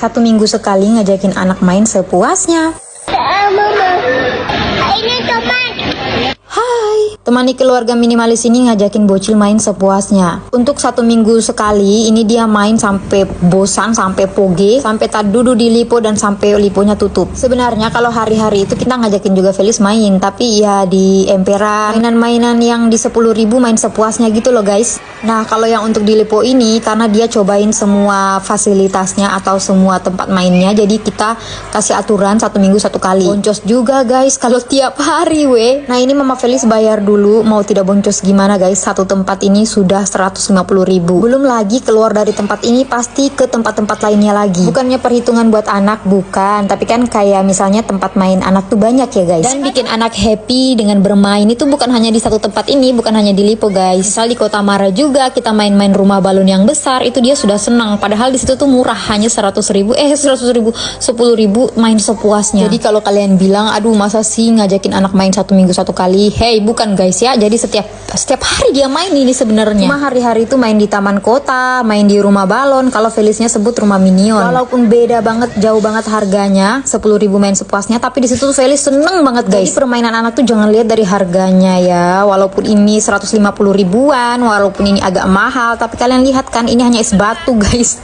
1 minggu sekali ngajakin anak main sepuasnya. Mama, ini teman. Hai, temani keluarga minimalis ini ngajakin bocil main sepuasnya. Untuk 1 minggu sekali, ini dia main sampai bosan, sampai poge, sampai tak duduk di lipo dan sampai liponya tutup. Sebenarnya kalau hari-hari itu kita ngajakin juga Felis main, tapi ya di emperan, mainan-mainan yang di 10.000 main sepuasnya gitu loh guys. Nah kalau yang untuk di lipo ini, karena dia cobain semua fasilitasnya atau semua tempat mainnya, jadi kita kasih aturan 1 minggu 1 kali. Boncos juga guys kalau tiap hari weh. Nah ini Mama Felis bayar dulu, mau tidak boncos gimana guys, satu tempat ini sudah 150.000. Belum lagi keluar dari tempat ini pasti ke tempat-tempat lainnya lagi. Bukannya perhitungan buat anak, bukan, tapi kan kayak misalnya tempat main anak tuh banyak ya guys. Dan bikin anak happy dengan bermain itu bukan hanya di satu tempat ini, bukan hanya di Lipo guys. Misal di Kota Mara juga kita main-main rumah balon yang besar, itu dia sudah senang. Padahal di situ tuh murah, hanya 100.000, 10.000 main sepuasnya. Jadi kalau kalian bilang, aduh masa sih ngajakin anak main 1 minggu 1 kali, hey bukan guys ya, jadi setiap hari dia main ini sebenarnya. Cuma hari-hari itu main di taman kota, main di rumah balon, kalau Felisnya sebut rumah minion. Walaupun beda banget, jauh banget harganya, 10.000 main sepuasnya, tapi di situ tuh Felis seneng banget guys. Jadi permainan anak tuh jangan lihat dari harganya ya, walaupun ini 150 ribuan, walaupun ini agak mahal, tapi kalian lihat kan ini hanya es batu guys.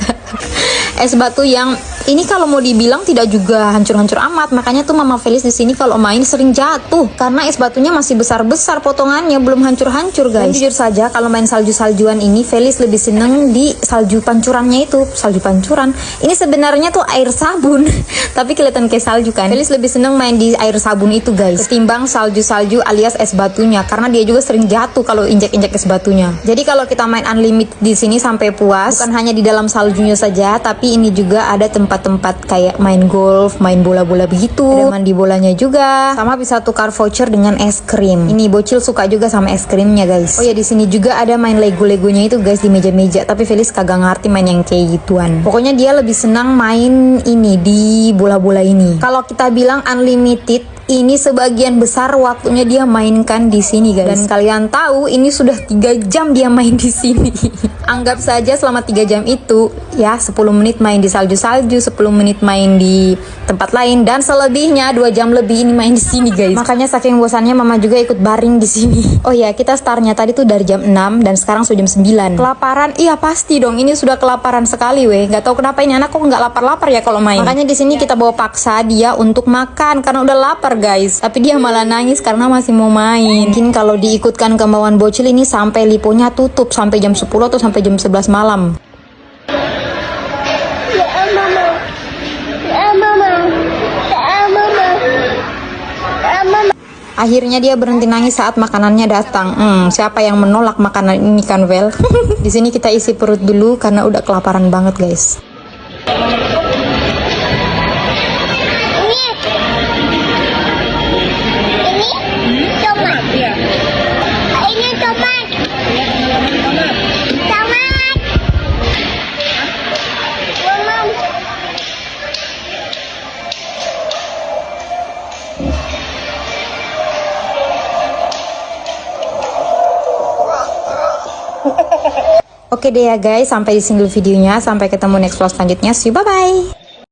Es batu yang ini kalau mau dibilang tidak juga hancur-hancur amat, makanya tuh Mama Felis di sini kalau main sering jatuh karena es batunya masih besar-besar potongannya, belum hancur-hancur guys. Dan jujur saja kalau main salju-saljuan ini Felis lebih seneng di salju pancurannya itu. Salju pancuran ini sebenarnya tuh air sabun tapi kelihatan kayak salju kan. Felis lebih seneng main di air sabun itu guys ketimbang salju-salju alias es batunya, karena dia juga sering jatuh kalau injek-injek es batunya. Jadi kalau kita main unlimited di sini sampai puas, bukan hanya di dalam saljunya saja, tapi ini juga ada tempat-tempat kayak main golf, main bola-bola begitu, ada mandi bolanya juga, sama bisa tukar voucher dengan es krim. Ini bocil suka juga sama es krimnya guys. Oh ya di sini juga ada main lego-legonya itu guys di meja-meja, tapi Felis kagak ngerti main yang kayak gituan. Pokoknya dia lebih senang main ini di bola-bola ini. Kalau kita bilang unlimited, ini sebagian besar waktunya dia mainkan di sini guys. Dan kalian tahu ini sudah 3 jam dia main di sini. Anggap saja selama 3 jam itu ya 10 menit main di salju-salju, 10 menit main di tempat lain, dan selebihnya 2 jam lebih ini main di sini guys. Makanya saking bosannya Mama juga ikut baring di sini. Oh ya, kita startnya tadi tuh dari jam 6 dan sekarang sudah jam 9. Kelaparan? Iya pasti dong, ini sudah kelaparan sekali weh. Gak tahu kenapa ini anak kok nggak lapar-lapar ya kalau main. Makanya di sini kita bawa paksa dia untuk makan karena udah lapar guys, tapi dia malah nangis karena masih mau main. Mungkin kalau diikutkan kemauan bocil ini sampai liponya tutup sampai jam 10 atau sampai jam 11 malam. Mama. Akhirnya dia berhenti nangis saat makanannya datang. Siapa yang menolak makanan ini kan Vel? Di sini kita isi perut dulu karena udah kelaparan banget guys. Oke deh ya guys, sampai di sini dulu videonya. Sampai ketemu next vlog selanjutnya. See you, bye-bye.